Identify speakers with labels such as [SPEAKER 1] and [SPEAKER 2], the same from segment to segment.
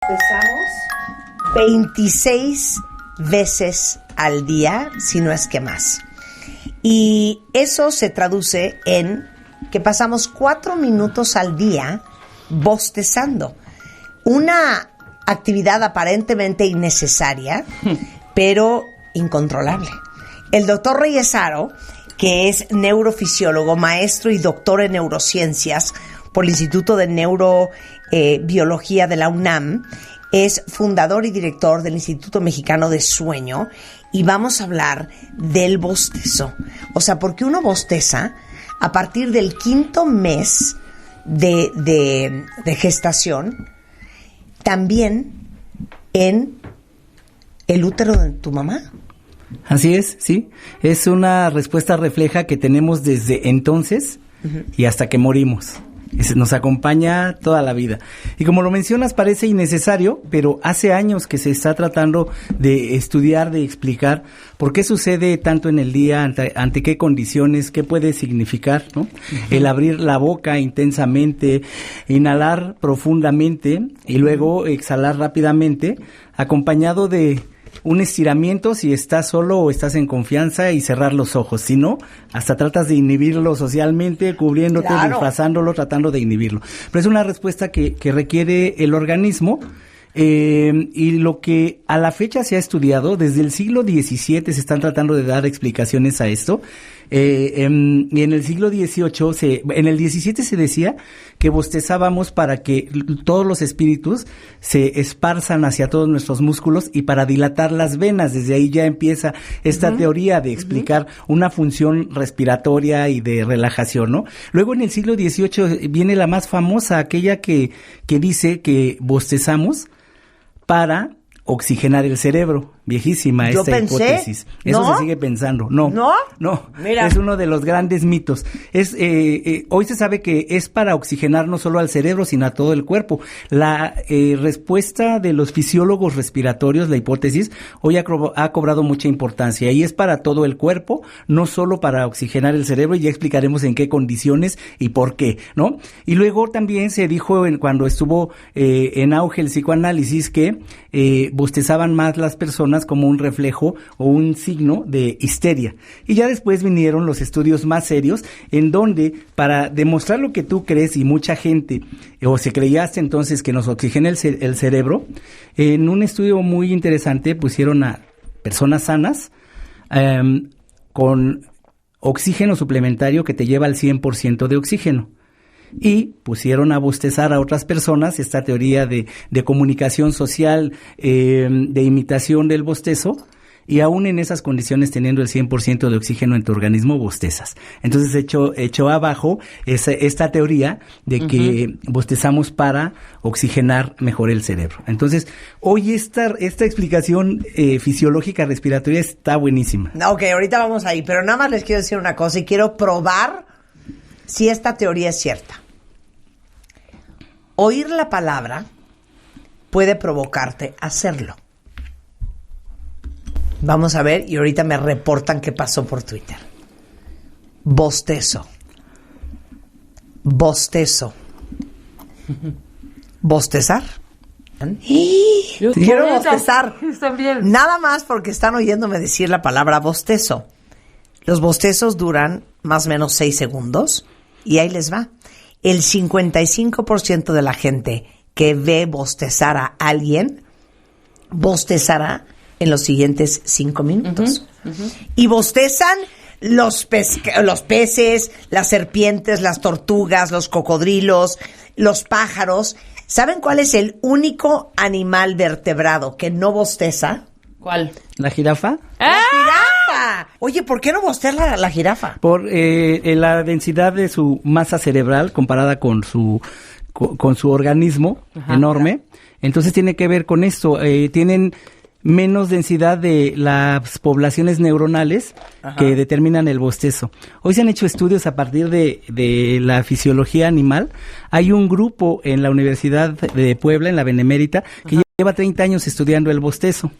[SPEAKER 1] Bostezamos 26 veces al día, si no es que más. Y eso se traduce en que pasamos 4 minutos al día bostezando. Una actividad aparentemente innecesaria, pero incontrolable. El doctor Reyes Haro, que es neurofisiólogo, maestro y doctor en neurociencias por el Instituto de Neurobiología de la UNAM, es fundador y director del Instituto Mexicano de Sueño, y vamos a hablar del bostezo. O sea, porque uno bosteza a partir del 5º mes de gestación, también en el útero de tu mamá.
[SPEAKER 2] Así es, sí. Es una respuesta refleja que tenemos desde entonces y hasta que morimos. Nos acompaña toda la vida. Y como lo mencionas, parece innecesario, pero hace años que se está tratando de estudiar, de explicar por qué sucede tanto en el día, ante qué condiciones, qué puede significar, ¿no? El abrir la boca intensamente, inhalar profundamente y luego exhalar rápidamente, acompañado de un estiramiento si estás solo o estás en confianza, y cerrar los ojos. Si no, hasta tratas de inhibirlo socialmente, cubriéndote, disfrazándolo, tratando de inhibirlo. Pero es una respuesta que requiere el organismo. Y lo que a la fecha se ha estudiado, desde el siglo XVII se están tratando de dar explicaciones a esto. Y en el siglo XVIII, en el XVII se decía que bostezábamos para que todos los espíritus se esparzan hacia todos nuestros músculos y para dilatar las venas. Desde ahí ya empieza esta teoría de explicar una función respiratoria y de relajación, ¿no? Luego en el siglo XVIII viene la más famosa, aquella que dice que bostezamos para oxigenar el cerebro. Viejísima esta hipótesis. Eso se sigue pensando. No. Mira. Es uno de los grandes mitos. Hoy se sabe que es para oxigenar no solo al cerebro, sino a todo el cuerpo. La respuesta de los fisiólogos respiratorios, la hipótesis, hoy ha cobrado mucha importancia, y es para todo el cuerpo, no solo para oxigenar el cerebro, y ya explicaremos en qué condiciones y por qué, ¿no? Y luego también se dijo cuando estuvo en auge el psicoanálisis que bostezaban más las personas como un reflejo o un signo de histeria. Y ya después vinieron los estudios más serios, en donde, para demostrar lo que tú crees y mucha gente, o se creía hasta entonces, que nos oxigena el cerebro, en un estudio muy interesante pusieron a personas sanas con oxígeno suplementario que te lleva al 100% de oxígeno. Y pusieron a bostezar a otras personas, esta teoría de comunicación social, de imitación del bostezo, y aún en esas condiciones, teniendo el 100% de oxígeno en tu organismo, bostezas. Entonces echó abajo esta teoría de que bostezamos para oxigenar mejor el cerebro. Entonces, hoy esta explicación fisiológica respiratoria está buenísima.
[SPEAKER 1] Ok, ahorita vamos ahí, pero nada más les quiero decir una cosa y quiero probar si esta teoría es cierta. Oír la palabra puede provocarte hacerlo. Vamos a ver, y ahorita me reportan qué pasó por Twitter. Bostezo. ¿Bostezar? Quiero bostezar. Nada más porque están oyéndome decir la palabra bostezo. Los bostezos duran más o menos 6 segundos, y ahí les va. El 55% de la gente que ve bostezar a alguien, bostezará en los siguientes 5 minutos. Y bostezan los peces, las serpientes, las tortugas, los cocodrilos, los pájaros. ¿Saben cuál es el único animal vertebrado que no bosteza?
[SPEAKER 3] ¿Cuál?
[SPEAKER 2] ¿La jirafa?
[SPEAKER 1] ¡La jirafa! Oye, ¿por qué no bosteza la jirafa?
[SPEAKER 2] Por la densidad de su masa cerebral comparada con su organismo enorme. Entonces tiene que ver con esto. Tienen menos densidad de las poblaciones neuronales que determinan el bostezo. Hoy se han hecho estudios a partir de la fisiología animal. Hay un grupo en la Universidad de Puebla, en la Benemérita, que lleva 30 años estudiando el bostezo.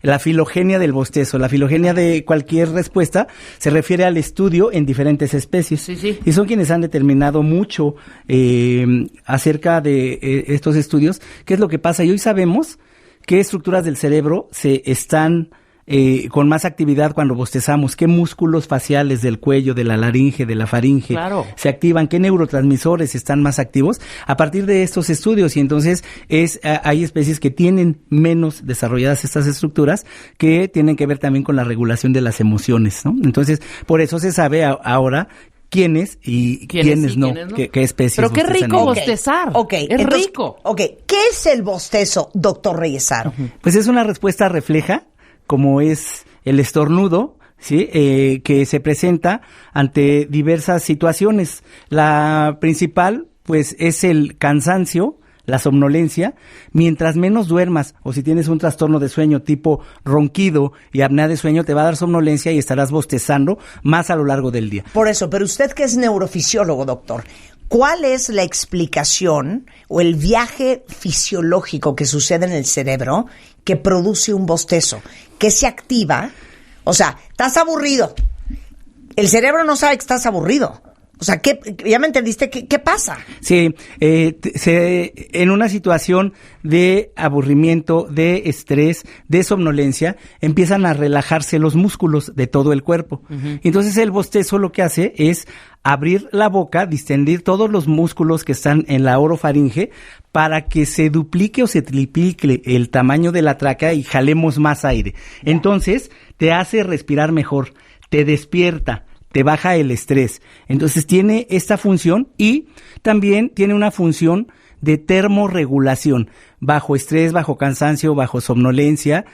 [SPEAKER 2] la filogenia del bostezo. La filogenia de cualquier respuesta se refiere al estudio en diferentes especies.
[SPEAKER 3] Sí, sí.
[SPEAKER 2] Y son quienes han determinado mucho acerca de estos estudios, qué es lo que pasa. Y hoy sabemos qué estructuras del cerebro se están con más actividad cuando bostezamos, qué músculos faciales del cuello, de la laringe, de la faringe se activan, qué neurotransmisores están más activos a partir de estos estudios. Y entonces hay especies que tienen menos desarrolladas estas estructuras, que tienen que ver también con la regulación de las emociones, ¿no? Entonces, por eso se sabe ahora quiénes y quiénes no, qué especies.
[SPEAKER 3] Pero qué rico bostezar.
[SPEAKER 1] Entonces,
[SPEAKER 3] rico.
[SPEAKER 1] ¿Qué es el bostezo, doctor Reyesaro?
[SPEAKER 2] Pues es una respuesta refleja, como es el estornudo, ¿sí? Que se presenta ante diversas situaciones. La principal, pues, es el cansancio, la somnolencia. Mientras menos duermas, o si tienes un trastorno de sueño tipo ronquido y apnea de sueño, te va a dar somnolencia y estarás bostezando más a lo largo del día.
[SPEAKER 1] Por eso, pero usted que es neurofisiólogo, doctor, ¿cuál es la explicación o el viaje fisiológico que sucede en el cerebro que produce un bostezo? ¿Qué se activa? O sea, estás aburrido. El cerebro no sabe que estás aburrido. O sea, ¿ya me entendiste? ¿Qué pasa?
[SPEAKER 2] Sí, en una situación de aburrimiento, de estrés, de somnolencia, empiezan a relajarse los músculos de todo el cuerpo. Uh-huh. Entonces el bostezo lo que hace es abrir la boca, distendir todos los músculos que están en la orofaringe para que se duplique o se triplique el tamaño de la tráquea y jalemos más aire. Entonces te hace respirar mejor, te despierta, te baja el estrés. Entonces tiene esta función y también tiene una función de termorregulación. Bajo estrés, bajo cansancio, bajo somnolencia,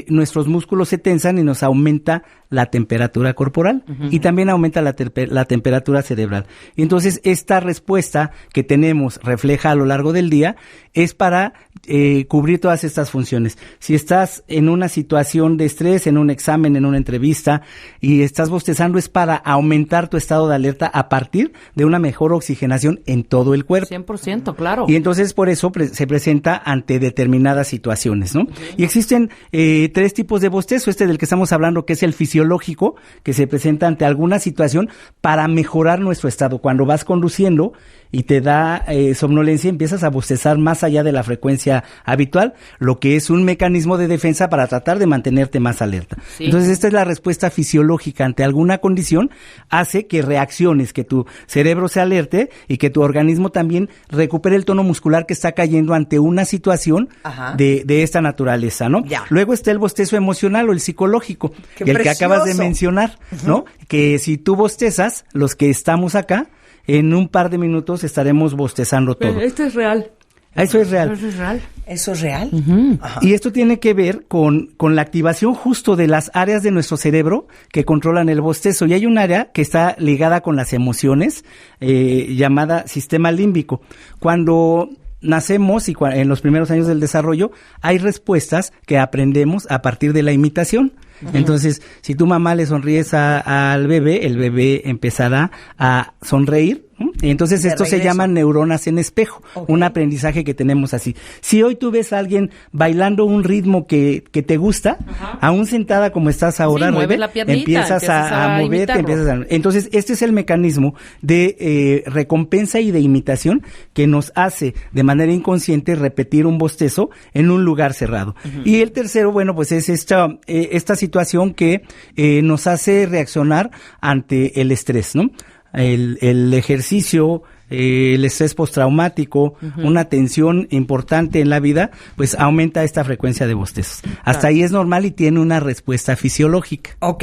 [SPEAKER 2] nuestros músculos se tensan y nos aumenta la temperatura corporal. Uh-huh. Y también aumenta la temperatura cerebral. Y entonces esta respuesta que tenemos refleja a lo largo del día es para cubrir todas estas funciones. Si estás en una situación de estrés, en un examen, en una entrevista y estás bostezando, es para aumentar tu estado de alerta a partir de una mejor oxigenación en todo el cuerpo.
[SPEAKER 3] 100%, claro.
[SPEAKER 2] Y entonces por eso se presenta ante determinadas situaciones, ¿no? Okay. Y existen 3 tipos de bostezo. Del que estamos hablando, que es el fisiológico, que se presenta ante alguna situación para mejorar nuestro estado. Cuando vas conduciendo y te da somnolencia, empiezas a bostezar más allá de la frecuencia habitual, lo que es un mecanismo de defensa para tratar de mantenerte más alerta. Sí. Entonces, esta es la respuesta fisiológica ante alguna condición, hace que reacciones, que tu cerebro se alerte y que tu organismo también recupere el tono muscular que está cayendo ante una situación de esta naturaleza, ¿no? Ya. Luego está el bostezo emocional o el psicológico, el que acabas de mencionar, ¿no? Que si tú bostezas, los que estamos acá, en un par de minutos estaremos bostezando todo.
[SPEAKER 3] Pero esto es real.
[SPEAKER 2] Eso es real.
[SPEAKER 3] ¿Eso es real?
[SPEAKER 1] ¿Eso es real?
[SPEAKER 2] Uh-huh. Y esto tiene que ver con la activación justo de las áreas de nuestro cerebro que controlan el bostezo. Y hay un área que está ligada con las emociones, llamada sistema límbico. Cuando nacemos y en los primeros años del desarrollo, hay respuestas que aprendemos a partir de la imitación. Uh-huh. Entonces, si tu mamá le sonríes al bebé, el bebé empezará a sonreír. Y entonces esto se llama neuronas en espejo, un aprendizaje que tenemos así. Si hoy tú ves a alguien bailando un ritmo que te gusta, aún sentada como estás ahora, Rebe, empiezas a moverte, entonces este es el mecanismo de recompensa y de imitación que nos hace de manera inconsciente repetir un bostezo en un lugar cerrado. Uh-huh. Y el tercero, bueno, pues es esta situación que nos hace reaccionar ante el estrés, ¿no? El ejercicio, el estrés postraumático, uh-huh, una tensión importante en la vida, pues aumenta esta frecuencia de bostezos. Hasta ahí es normal y tiene una respuesta fisiológica.
[SPEAKER 1] Ok.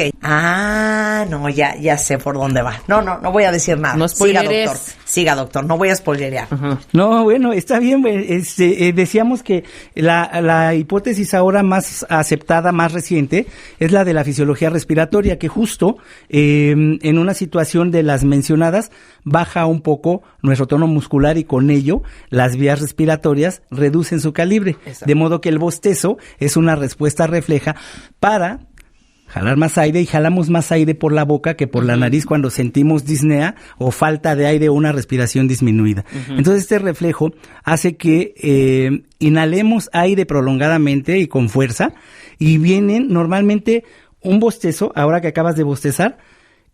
[SPEAKER 1] No, ya sé por dónde va. No voy a decir nada.
[SPEAKER 3] No spoileres.
[SPEAKER 1] Siga, doctor, no voy a spoilerear.
[SPEAKER 2] Uh-huh. No, bueno, está bien. Decíamos que la hipótesis ahora más aceptada, más reciente, es la de la fisiología respiratoria, que justo en una situación de las mencionadas baja un poco nuestro tono muscular y con ello las vías respiratorias reducen su calibre. Exacto. De modo que el bostezo es una respuesta refleja para jalar más aire, y jalamos más aire por la boca que por la nariz cuando sentimos disnea o falta de aire o una respiración disminuida. Entonces este reflejo hace que inhalemos aire prolongadamente y con fuerza, y vienen normalmente un bostezo, ahora que acabas de bostezar,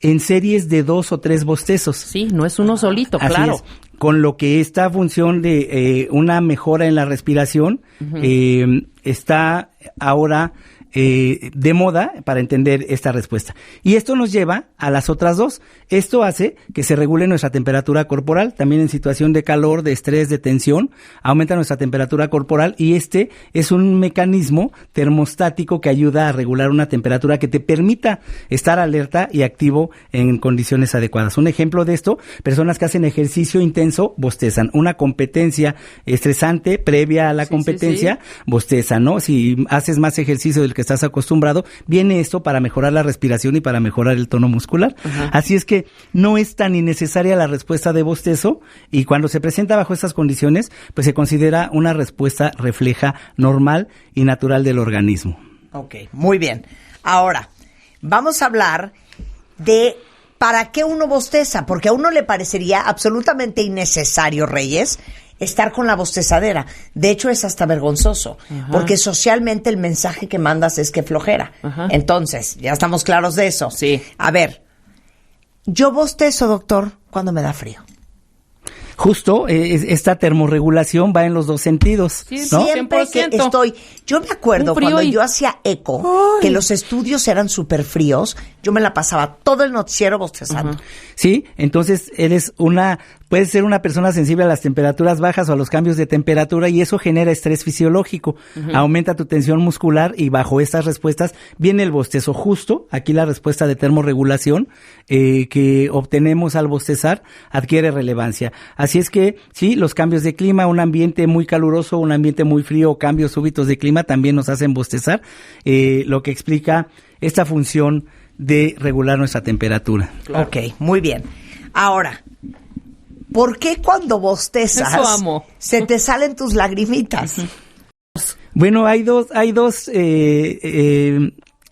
[SPEAKER 2] en series de 2 o 3 bostezos.
[SPEAKER 3] Sí, no es uno solito,
[SPEAKER 2] Así
[SPEAKER 3] claro.
[SPEAKER 2] es. Con lo que esta función de una mejora en la respiración está ahora de moda para entender esta respuesta. Y esto nos lleva a las otras dos. Esto hace que se regule nuestra temperatura corporal, también en situación de calor, de estrés, de tensión, aumenta nuestra temperatura corporal, y este es un mecanismo termostático que ayuda a regular una temperatura que te permita estar alerta y activo en condiciones adecuadas. Un ejemplo de esto, personas que hacen ejercicio intenso bostezan. Una competencia estresante previa a la competencia, bostezan, ¿no? Si haces más ejercicio del que estás acostumbrado, viene esto para mejorar la respiración y para mejorar el tono muscular. Así es que no es tan innecesaria la respuesta de bostezo, y cuando se presenta bajo estas condiciones, pues se considera una respuesta refleja normal y natural del organismo.
[SPEAKER 1] Ok, muy bien. Ahora, vamos a hablar de para qué uno bosteza, porque a uno le parecería absolutamente innecesario, Reyes, estar con la bostezadera. De hecho, es hasta vergonzoso, porque socialmente el mensaje que mandas es que flojera. Entonces, ya estamos claros de eso.
[SPEAKER 3] Sí.
[SPEAKER 1] A ver, yo bostezo, doctor, cuando me da frío.
[SPEAKER 2] Justo, esta termorregulación va en los dos sentidos,
[SPEAKER 3] Sí,
[SPEAKER 2] ¿no?
[SPEAKER 1] Siempre que
[SPEAKER 3] 100%.
[SPEAKER 1] estoy... Yo me acuerdo
[SPEAKER 3] Un frío
[SPEAKER 1] cuando
[SPEAKER 3] y-
[SPEAKER 1] yo hacía eco, que los estudios eran súper fríos, yo me la pasaba todo el noticiero bostezando.
[SPEAKER 2] Sí, entonces puedes ser una persona sensible a las temperaturas bajas o a los cambios de temperatura, y eso genera estrés fisiológico, aumenta tu tensión muscular, y bajo estas respuestas viene el bostezo. Justo aquí la respuesta de termorregulación que obtenemos al bostezar adquiere relevancia. Así es que sí, los cambios de clima, un ambiente muy caluroso, un ambiente muy frío, cambios súbitos de clima también nos hacen bostezar, lo que explica esta función de regular nuestra temperatura.
[SPEAKER 3] Claro.
[SPEAKER 1] Ok, muy bien. Ahora, ¿por qué cuando bostezas
[SPEAKER 3] Eso amo.
[SPEAKER 1] se te salen tus lagrimitas?
[SPEAKER 2] Bueno, hay dos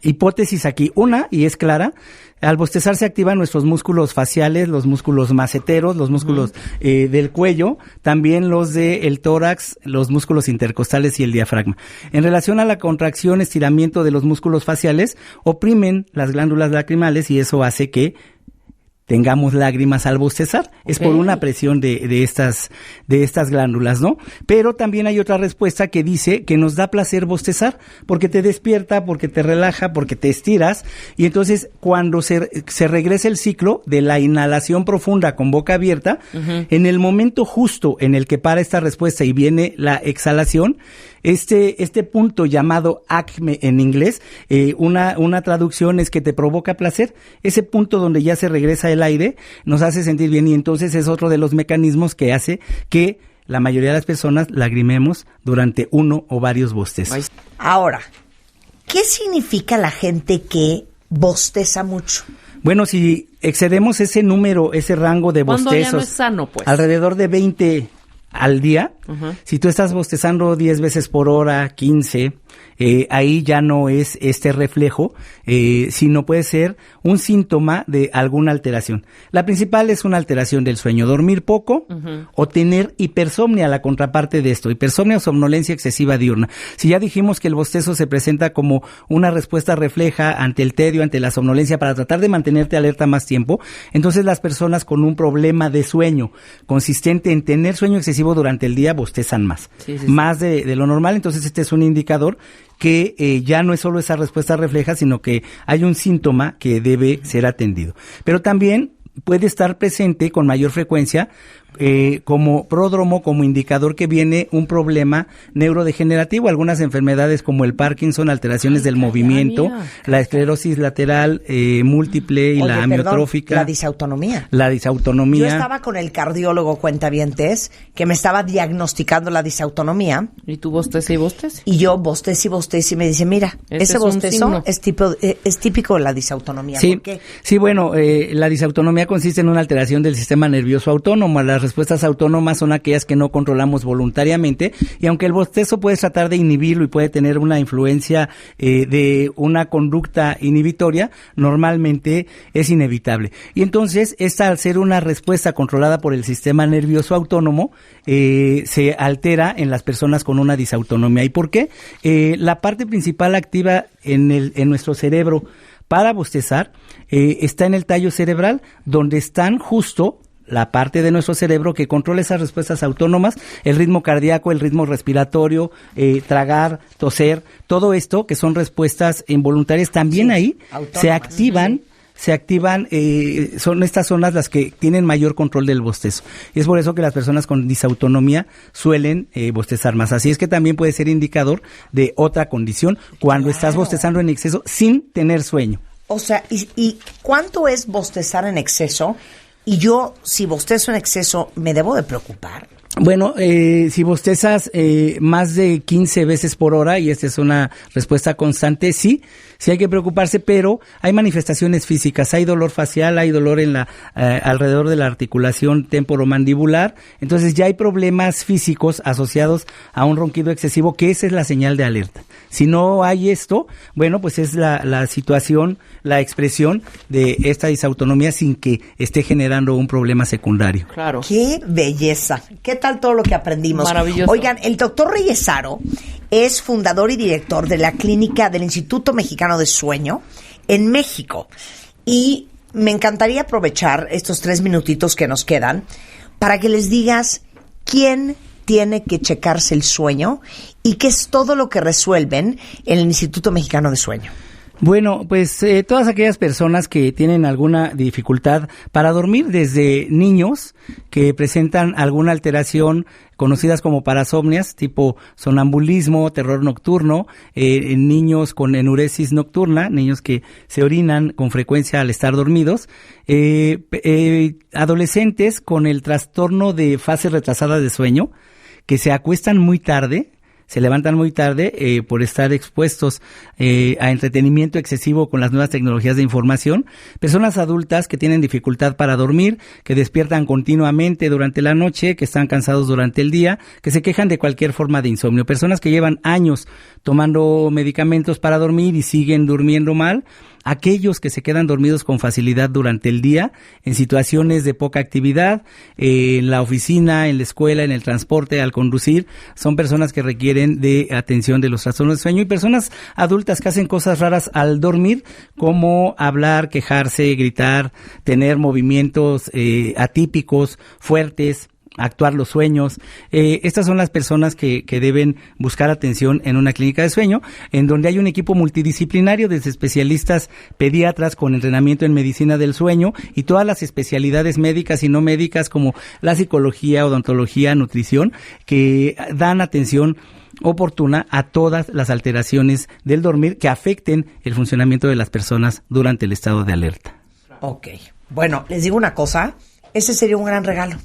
[SPEAKER 2] hipótesis aquí. Una, y es clara, al bostezar se activan nuestros músculos faciales, los músculos maceteros, los músculos del cuello, también los del tórax, los músculos intercostales y el diafragma. En relación a la contracción, estiramiento de los músculos faciales, oprimen las glándulas lacrimales, y eso hace que tengamos lágrimas al bostezar. Es por una presión de estas glándulas, ¿no? Pero también hay otra respuesta que dice que nos da placer bostezar, porque te despierta, porque te relaja, porque te estiras, y entonces cuando se regresa el ciclo de la inhalación profunda con boca abierta, en el momento justo en el que para esta respuesta y viene la exhalación, este punto llamado acme en inglés, una traducción es que te provoca placer. Ese punto donde ya se regresa el aire nos hace sentir bien, y entonces es otro de los mecanismos que hace que la mayoría de las personas lagrimemos durante uno o varios bostezos.
[SPEAKER 1] Ahora, ¿qué significa la gente que bosteza mucho?
[SPEAKER 2] Bueno, si excedemos ese número, ese rango de
[SPEAKER 3] Cuando
[SPEAKER 2] bostezos,
[SPEAKER 3] ya no es sano, pues.
[SPEAKER 2] alrededor de 20 al día, si tú estás bostezando 10 veces por hora, 15, ahí ya no es este reflejo, sino puede ser un síntoma de alguna alteración. La principal es una alteración del sueño, dormir poco o tener hipersomnia, la contraparte de esto, hipersomnia o somnolencia excesiva diurna. Si ya dijimos que el bostezo se presenta como una respuesta refleja ante el tedio, ante la somnolencia, para tratar de mantenerte alerta más tiempo, entonces las personas con un problema de sueño consistente en tener sueño excesivo durante el día bostezan más, más de lo normal. Entonces este es un indicador que ya no es solo esa respuesta refleja, sino que hay un síntoma que debe ser atendido. Pero también puede estar presente con mayor frecuencia como pródromo, como indicador que viene un problema neurodegenerativo, algunas enfermedades como el Parkinson, alteraciones del movimiento, la esclerosis lateral múltiple y
[SPEAKER 1] Oye,
[SPEAKER 2] la amiotrófica.
[SPEAKER 1] la disautonomía.
[SPEAKER 2] La disautonomía.
[SPEAKER 1] Yo estaba con el cardiólogo cuentavientes que me estaba diagnosticando la disautonomía.
[SPEAKER 3] ¿Y tú bostece y bostece?
[SPEAKER 1] Y yo bostece y me dice, mira,
[SPEAKER 3] Ese
[SPEAKER 1] ese
[SPEAKER 3] es un
[SPEAKER 1] bostezo
[SPEAKER 3] signo.
[SPEAKER 1] es típico de la disautonomía.
[SPEAKER 2] Sí,
[SPEAKER 1] ¿Por qué?
[SPEAKER 2] sí, bueno, la disautonomía consiste en una alteración del sistema nervioso autónomo. Las las respuestas autónomas son aquellas que no controlamos voluntariamente, y aunque el bostezo puedes tratar de inhibirlo y puede tener una influencia de una conducta inhibitoria, normalmente es inevitable. Y entonces, esta, al ser una respuesta controlada por el sistema nervioso autónomo, se altera en las personas con una disautonomía. ¿Y por qué? La parte principal activa en nuestro cerebro para bostezar está en el tallo cerebral, donde están justo la parte de nuestro cerebro que controla esas respuestas autónomas, el ritmo cardíaco, el ritmo respiratorio, tragar, toser, todo esto que son respuestas involuntarias, también sí, ahí autónomas. Se activan, son estas zonas las que tienen mayor control del bostezo. Y es por eso que las personas con disautonomía suelen bostezar más. Así es que también puede ser indicador de otra condición cuando estás bostezando en exceso sin tener sueño.
[SPEAKER 1] O sea, ¿y cuánto es bostezar en exceso? Y yo, si bostezo en exceso, ¿me debo de preocupar?
[SPEAKER 2] Bueno, si bostezas más de 15 veces por hora, y esta es una respuesta constante, sí hay que preocuparse, pero hay manifestaciones físicas, hay dolor facial, hay dolor en alrededor de la articulación temporomandibular, entonces ya hay problemas físicos asociados a un ronquido excesivo, que esa es la señal de alerta. Si no hay esto, bueno, pues es la situación, la expresión de esta disautonomía sin que esté generando un problema secundario.
[SPEAKER 3] Claro.
[SPEAKER 1] ¡Qué belleza! ¿Qué tal todo lo que aprendimos?
[SPEAKER 3] Maravilloso.
[SPEAKER 1] Oigan, el doctor Reyesaro es fundador y director de la clínica del Instituto Mexicano de Sueño en México. Y me encantaría aprovechar estos 3 minutitos que nos quedan para que les digas quién tiene que checarse el sueño y qué es todo lo que resuelven en el Instituto Mexicano de Sueño.
[SPEAKER 2] Bueno, pues todas aquellas personas que tienen alguna dificultad para dormir, desde niños que presentan alguna alteración conocidas como parasomnias, tipo sonambulismo, terror nocturno, niños con enuresis nocturna, niños que se orinan con frecuencia al estar dormidos, adolescentes con el trastorno de fase retrasada de sueño, que se acuestan muy tarde, se levantan muy tarde por estar expuestos a entretenimiento excesivo con las nuevas tecnologías de información, personas adultas que tienen dificultad para dormir, que despiertan continuamente durante la noche, que están cansados durante el día, que se quejan de cualquier forma de insomnio, personas que llevan años tomando medicamentos para dormir y siguen durmiendo mal, aquellos que se quedan dormidos con facilidad durante el día, en situaciones de poca actividad, en la oficina, en la escuela, en el transporte, al conducir, son personas que requieren de atención de los trastornos de sueño, y personas adultas que hacen cosas raras al dormir, como hablar, quejarse, gritar, tener movimientos atípicos, fuertes, actuar los sueños. Estas son las personas que deben buscar atención en una clínica de sueño, en donde hay un equipo multidisciplinario desde especialistas pediatras con entrenamiento en medicina del sueño y todas las especialidades médicas y no médicas como la psicología, odontología, nutrición, que dan atención oportuna a todas las alteraciones del dormir que afecten el funcionamiento de las personas durante el estado de alerta.
[SPEAKER 1] Ok. Bueno, les digo una cosa, ese sería un gran regalo.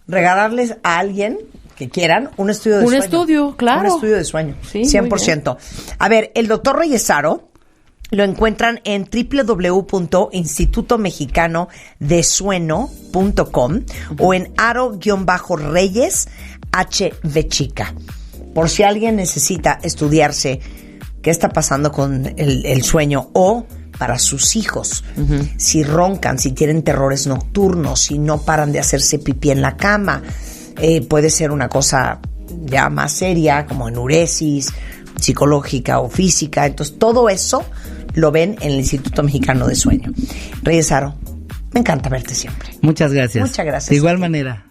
[SPEAKER 1] Regalarles a alguien que quieran un estudio de sueño.
[SPEAKER 3] Un estudio, claro.
[SPEAKER 1] Un estudio de sueño,
[SPEAKER 3] sí,
[SPEAKER 1] 100%. A ver, el doctor Reyesaro lo encuentran en www.institutomexicanodesueño.com o en aro-reyes HV chica. Por si alguien necesita estudiarse qué está pasando con el sueño, o para sus hijos, si roncan, si tienen terrores nocturnos, si no paran de hacerse pipí en la cama, puede ser una cosa ya más seria, como enuresis psicológica o física. Entonces, todo eso lo ven en el Instituto Mexicano de Sueño. Reyesaro, me encanta verte siempre.
[SPEAKER 2] Muchas gracias.
[SPEAKER 1] Muchas gracias.
[SPEAKER 2] De igual manera.